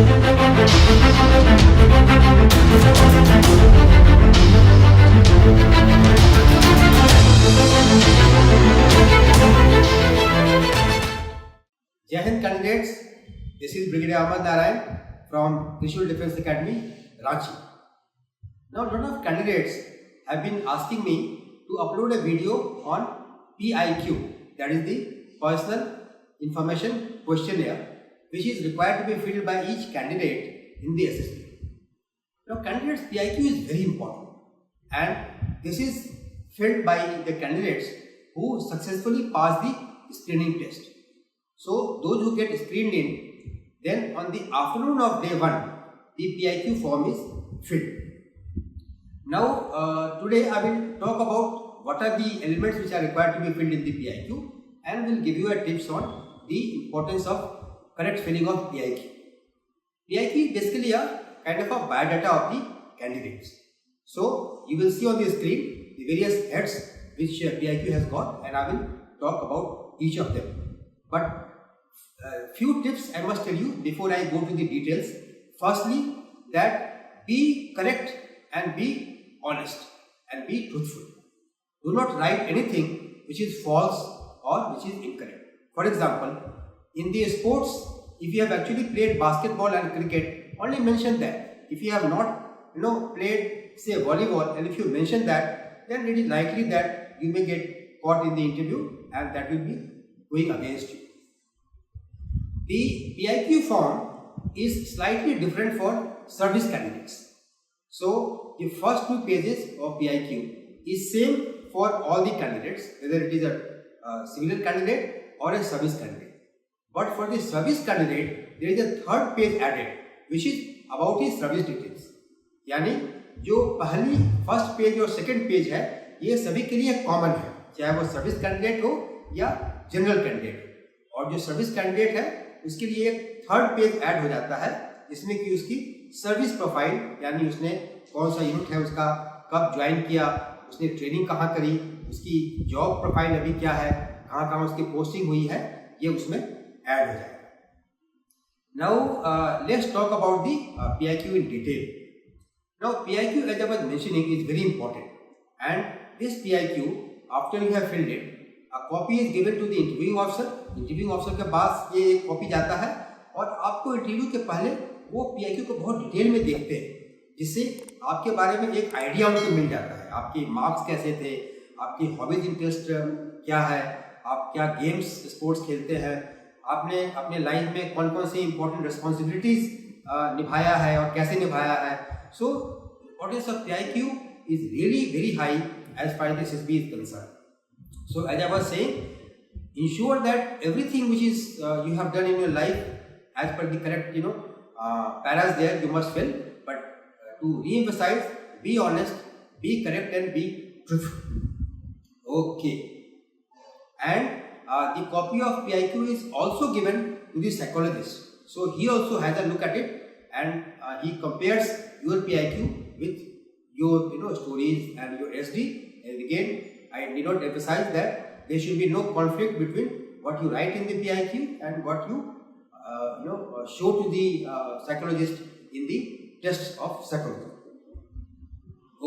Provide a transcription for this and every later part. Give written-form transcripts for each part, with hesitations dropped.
Jai Hind candidates, this is Brigadier Ahmed from Trishul Defence Academy, Ranchi. Now, a lot of candidates have been asking me to upload a video on PIQ, that is the Personal Information Questionnaire, which is required to be filled by each candidate in the SSB. Now, candidates, PIQ is very important, and this is filled by the candidates who successfully pass the screening test. So, those who get screened in, then on the afternoon of day 1, the PIQ form is filled. Now, today I will talk about what are the elements which are required to be filled in the PIQ, and will give you a tips on the importance of correct filling of PIQ. PIQ is basically a kind of a biodata of the candidates. So, you will see on the screen the various heads which PIQ has got, and I will talk about each of them. But few tips I must tell you before I go to the details. Firstly, that be correct and be honest and be truthful. Do not write anything which is false or which is incorrect. For example, in the sports, if you have actually played basketball and cricket, only mention that. If you have not played say volleyball, and if you mention that, then it is likely that you may get caught in the interview, and that will be going against you. The PIQ form is slightly different for service candidates. So, the first 2 pages of PIQ is same for all the candidates, whether it is a civilian candidate or a service candidate. But for the service candidate, there is a 3rd page added, which is about his service details. यानी जो पहली first page और second page है, ये सभी के लिए common है, चाहे वो सर्विस कैंडिडेट हो या जनरल कैंडिडेट हो। और जो सर्विस कैंडिडेट है उसके लिए एक 3rd पेज ऐड हो जाता है, जिसमें कि उसकी सर्विस प्रोफाइल, यानी उसने कौन सा यूनिट है उसका, कब ज्वाइन किया, उसने ट्रेनिंग कहाँ करी, उसकी जॉब प्रोफाइल अभी क्या है, कहाँ उसकी पोस्टिंग हुई है, ये उसमें ऐड हो जाएगा। Now let's talk about the PIQ in detail. Now PIQ, as I was mentioning, is very important, and this PIQ, after you have filled it, a copy is given to the interviewing officer. Interviewing officer के पास ये एक copy जाता है, और आपको interview के पहले वो PIQ को बहुत डिटेल में देखते हैं, जिससे आपके बारे में एक आइडिया उनको मिल जाता है। आपके मार्क्स कैसे थे, आपकी हॉबीज इंटरेस्ट क्या है, आप क्या गेम्स स्पोर्ट्स खेलते हैं, आपने अपने लाइफ में कौन कौन सी इंपॉर्टेंट रिस्पॉन्सिबिलिटीज निभाया है और कैसे निभाया है। So importance of PIQ is really very high as far as SSB is concern. So as I was saying, ensure that everything which is you have done in your life as per the correct paras there you must fill, but to re-emphasize, be honest, be correct and be truthful. Okay, and the copy of PIQ is also given to the psychologist, so he also has a look at it, and he compares your PIQ with your stories and your SD. And again, I need not emphasize that there should be no conflict between what you write in the PIQ and what you show to the psychologist in the tests of psychology.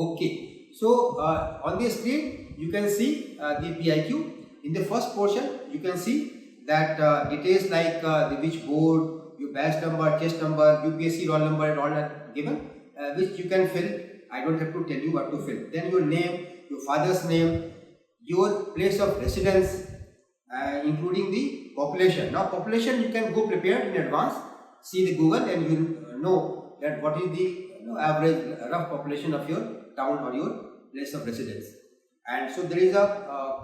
Okay, so on the screen you can see the PIQ. In the first portion you can see that details like the which board, your batch number, test number, UPSC roll number and all are given, which you can fill. I don't have to tell you what to fill. Then your name, your father's name, your place of residence, including the population. Now population you can go prepared in advance, see the Google, and you will know that what is the average rough population of your town or your place of residence. And so there is a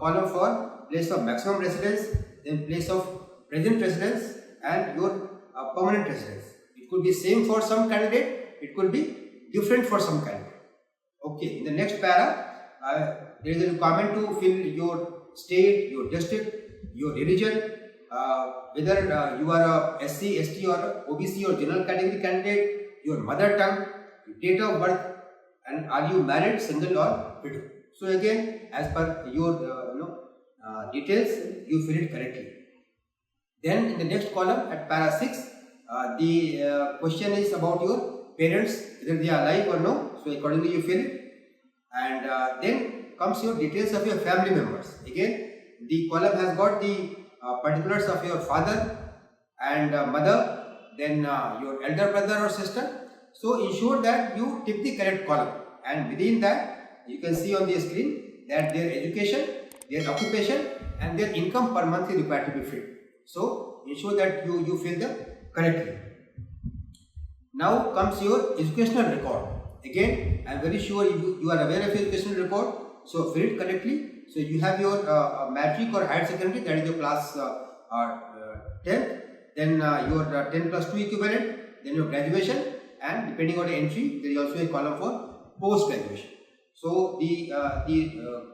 column for place of maximum residence, then place of present residence, and your permanent residence. It could be same for some candidate, it could be different for some candidate. Okay, in the next para, there is a requirement to fill your state, your district, your religion, whether you are a SC, ST or OBC or general category candidate, your mother tongue, your date of birth, and are you married, single or widow. So again, as per your details, you fill it correctly. Then in the next column at para 6, the question is about your parents, whether they are alive or no. So accordingly you fill it. And then comes your details of your family members. Again, the column has got the particulars of your father and mother, then your elder brother or sister. So ensure that you tick the correct column, and within that you can see on the screen that their education, their occupation and their income per month is required to be filled. So ensure that you fill them correctly. Now comes your educational record. Again, I am very sure you are aware of your educational record, so fill it correctly. So you have your matric or higher secondary, that is your class 10th, then your 10 plus 2 equivalent, then your graduation, and depending on the entry there is also a column for post graduation. So the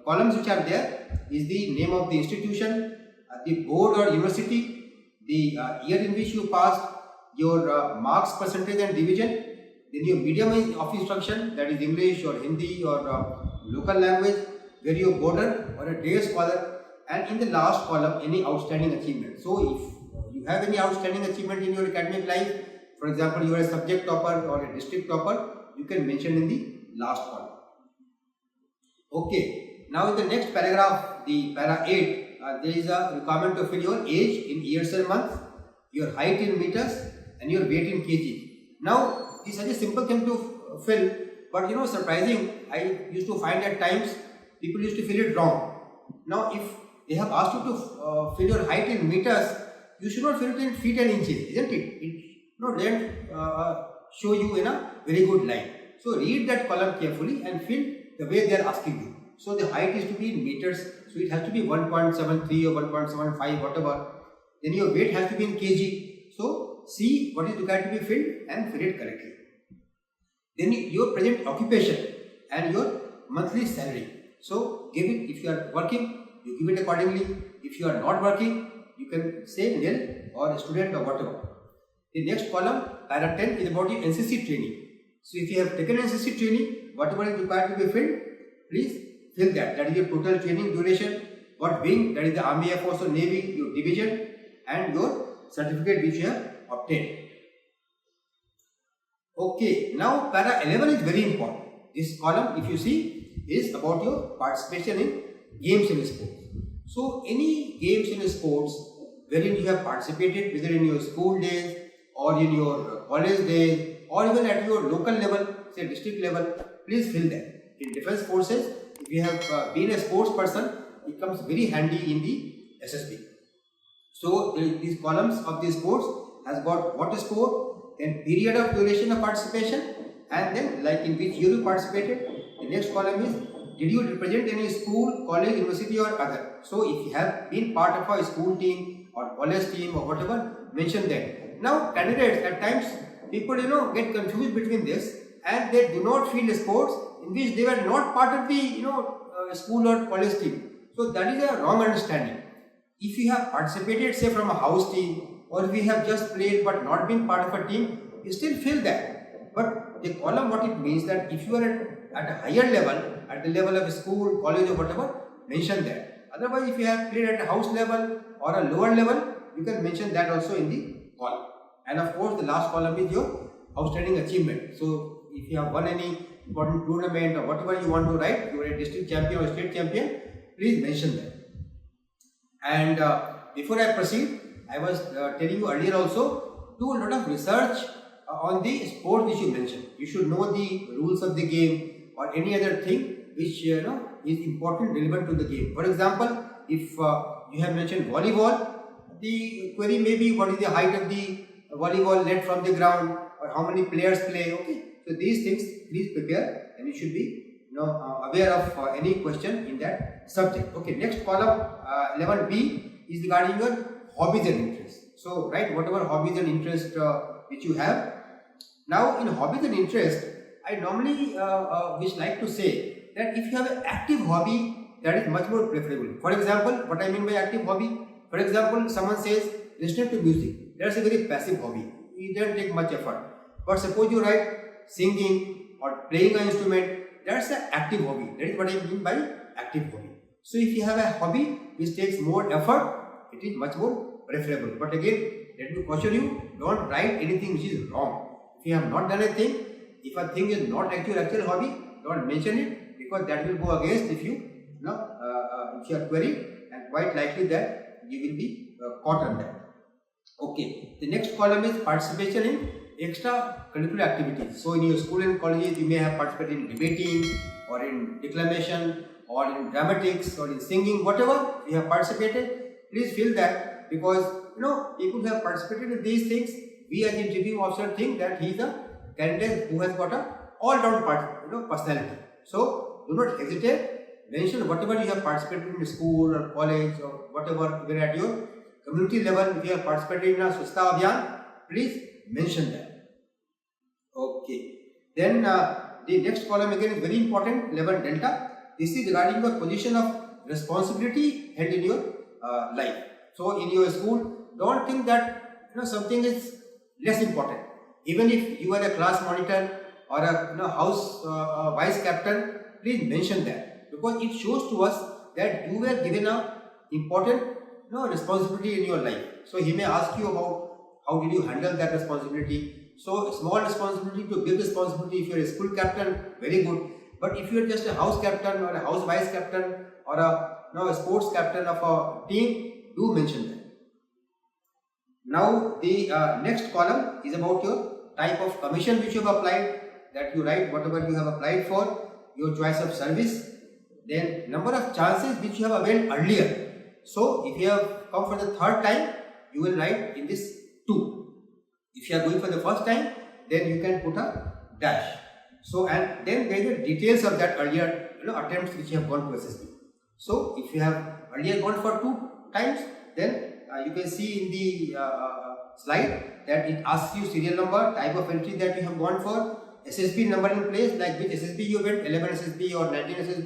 columns which are there is the name of the institution, the board or university, the year in which you passed, your marks percentage and division, then your medium of instruction, that is English or Hindi or local language, where you border or a day scholar, and in the last column any outstanding achievement. So if you have any outstanding achievement in your academic life, for example you are a subject topper or a district topper, you can mention in the last column. Okay, now in the next paragraph, the para 8, there is a requirement to fill your age in years and months, your height in meters and your weight in kg. Now this is such a simple thing to fill, but surprising, I used to find at times people used to fill it wrong. Now if they have asked you to fill your height in meters, you should not fill it in feet and inches, isn't it? It doesn't show you in a very good light. So read that column carefully and fill the way they are asking you. So the height is to be in meters, so it has to be 1.73 or 1.75, whatever. Then your weight has to be in kg. So see what is required to be filled and fill it correctly. Then your present occupation and your monthly salary. So give it. If you are working, you give it accordingly. If you are not working, you can say nil or a student or whatever. The next column, para 10, is about your NCC training. So if you have taken NCC training, whatever is required to be filled, please fill that. That is your total training duration, what wing, that is the Army, Air Force or Navy, your division, and your certificate which you have obtained. Okay, now para 11 is very important. This column, if you see, is about your participation in games and sports. So any games and sports wherein you have participated, whether in your school days or in your college days or even at your local level, say district level, please fill that. In defense forces, if you have been a sports person, it comes very handy in the SSB. So these columns of the sports has got what sport, then period of duration of participation, and then like in which year you participated. The next column is, did you represent any school, college, university or other. So if you have been part of a school team or college team or whatever, mention that. Now candidates, at times people get confused between this, and they do not fill sports in which they were not part of the school or college team. So that is a wrong understanding. If you have participated, say from a house team, or if you have just played but not been part of a team, you still fill that. But the column, what it means, that if you are at a higher level, at the level of a school, college or whatever, mention that. Otherwise, if you have played at a house level or a lower level, you can mention that also in the column. And of course, the last column is your outstanding achievement. So if you have won any important tournament or whatever you want to write, you are a district champion or state champion, please mention that. And before I proceed, I was telling you earlier also, do a lot of research on the sport which you mentioned. You should know the rules of the game or any other thing which is important, relevant to the game. For example, if you have mentioned volleyball, the query may be what is the height of the volleyball net from the ground, or how many players play. Okay, so these things please prepare, and you should be aware of any question in that subject. Okay, next column 11B is regarding your hobbies and interests. So write whatever hobbies and interests which you have. Now in hobbies and interests, I normally like to say that if you have an active hobby, that is much more preferable. For example, what I mean by active hobby, for example, someone says listening to music. That's a very passive hobby. It doesn't take much effort. But suppose you write singing or playing an instrument, that's an active hobby. That is what I mean by active hobby. So if you have a hobby which takes more effort, it is much more preferable. But again, let me caution you, don't write anything which is wrong. If you have not done a thing, if a thing is not your actual hobby, don't mention it, because that will go against if you are queried, and quite likely that you will be caught on that. Okay, the next column is participation in extracurricular activities. So in your school and colleges, you may have participated in debating or in declamation or in dramatics or in singing, whatever you have participated. Please fill that, because people who have participated in these things, we as interviewing officer think that he is a candidate who has got a all-round personality. So do not hesitate. Mention whatever you have participated in school or college or whatever, even at your community level. If you have participated in a Swachhta Abhiyan, please mention that. Okay. Then the next column again is very important, 11 delta. This is regarding the position of responsibility held in your life. So in your school, don't think that something is less important. Even if you are a class monitor or a house vice captain, please mention that, because it shows to us that you were given a important responsibility in your life. So he may ask you about how did you handle that responsibility. So small responsibility to big responsibility. If you are a school captain, very good. But if you are just a house captain or a house vice captain or a sports captain of a team, do mention that. Now the next column is about your type of commission which you have applied, that you write whatever you have applied for, your choice of service, then number of chances which you have availed earlier. So if you have come for the third time, you will write in this 2. If you are going for the first time, then you can put a dash. So and then there is the details of that earlier attempts which you have gone to SSB. So if you have earlier gone for 2 times, then you can see in the slide that it asks you serial number, type of entry that you have gone for, SSB number in place, like which SSB you went, 11 SSB or 19 SSB,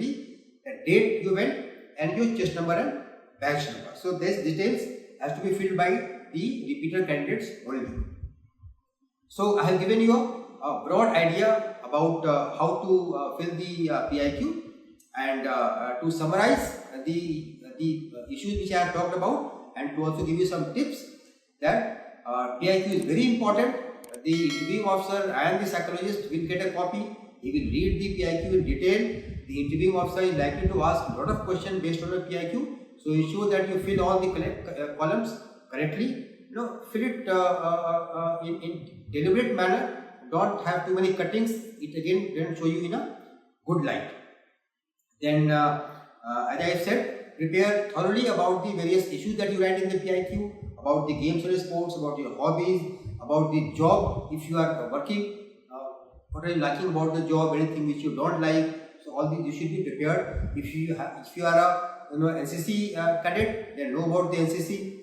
the date you went, and your chest number and batch number. So these details has to be filled by the repeater candidates only. So I have given you a broad idea about how to fill the PIQ, and to summarize the issues which I have talked about, and to also give you some tips that PIQ is very important. The interviewing officer and the psychologist will get a copy. He will read the PIQ in detail. The interviewing officer is likely to ask a lot of questions based on the PIQ. So ensure that you fill all the columns correctly. Fill it in deliberate manner. Don't have too many cuttings. It again doesn't show you in a good light. Then, as I said, prepare thoroughly about the various issues that you write in the PIQ, about the games or sports, about your hobbies, about the job if you are working, what are you liking about the job, anything which you don't like. So all these you should be prepared. If you are a NCC cadet, then know about the NCC.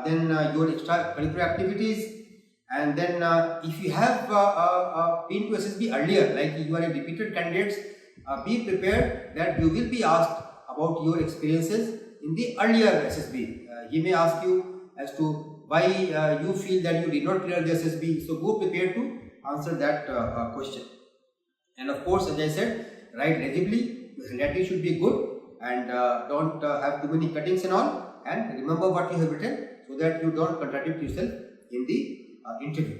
Then your extracurricular activities, and then if you have been to SSB earlier, like you are a repeated candidates, be prepared that you will be asked about your experiences in the earlier SSB. He may ask you as to why you feel that you did not clear the SSB. So go prepared to answer that question. And of course, as I said, write legibly. Your handwriting should be good, and don't have too many cuttings and all. And remember what you have written, so that you don't contradict yourself in the interview.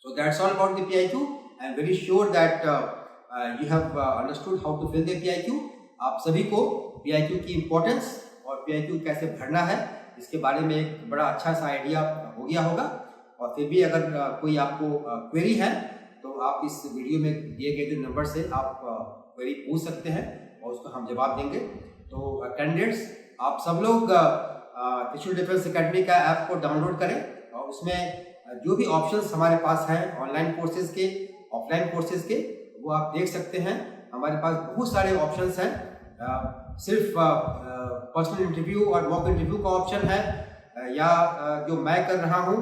So that's all about the PIQ. I am very sure that you have understood how to fill the PIQ. आप सभी को PIQ की importance और PIQ कैसे भरना है, इसके बारे में एक बड़ा अच्छा सा आइडिया हो गया होगा. और फिर भी अगर कोई आपको क्वेरी है, तो आप इस वीडियो में दिए गए जो नंबर से आप क्वेरी पूछ सकते हैं और उसको हम जवाब देंगे. तो कैंडिडेट्स, आप सब लोग त्रिशूल डिफेंस एकेडमी का ऐप को डाउनलोड करें, और उसमें जो भी ऑप्शंस हमारे पास हैं ऑनलाइन कोर्सेज के, ऑफलाइन कोर्सेज के, वो आप देख सकते हैं. हमारे पास बहुत सारे ऑप्शंस हैं. सिर्फ पर्सनल इंटरव्यू और मॉक इंटरव्यू का ऑप्शन है, या जो मैं कर रहा हूँ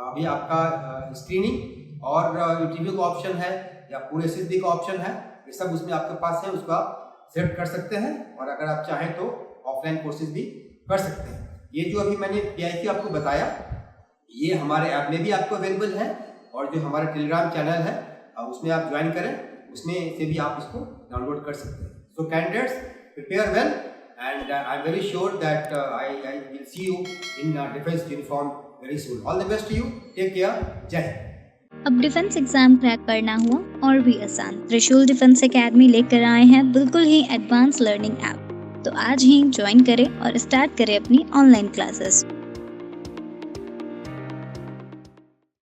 अभी आपका स्क्रीनिंग और इंटरव्यू का ऑप्शन है, या पूरे SSB का ऑप्शन है. ये सब उसमें आपके पास है, उसको आप सेलेक्ट कर सकते हैं. और अगर आप चाहें तो ऑफलाइन कोर्सेज भी कर सकते हैं. ये जो अभी मैंने PIQ आपको बताया, ये हमारे ऐप में भी आपको अवेलेबल है, और जो हमारा टेलीग्राम चैनल है उसमें आप ज्वाइन करें, उसमें से भी आप इसको डाउनलोड कर सकते हैं. So candidates, prepare well, and I'm very sure that I will see you in defense uniform very soon. All the best to you. Take care. Jai Hind. अब डिफेंस एग्जाम क्रैक करना हुआ और भी आसान। त्रिशूल डिफेंस एकेडमी लेकर आए हैं बिल्कुल ही एडवांस लर्निंग ऐप। तो आज ही ज्वाइन करें और स्टार्ट करें अपनी ऑनलाइन क्लासेस।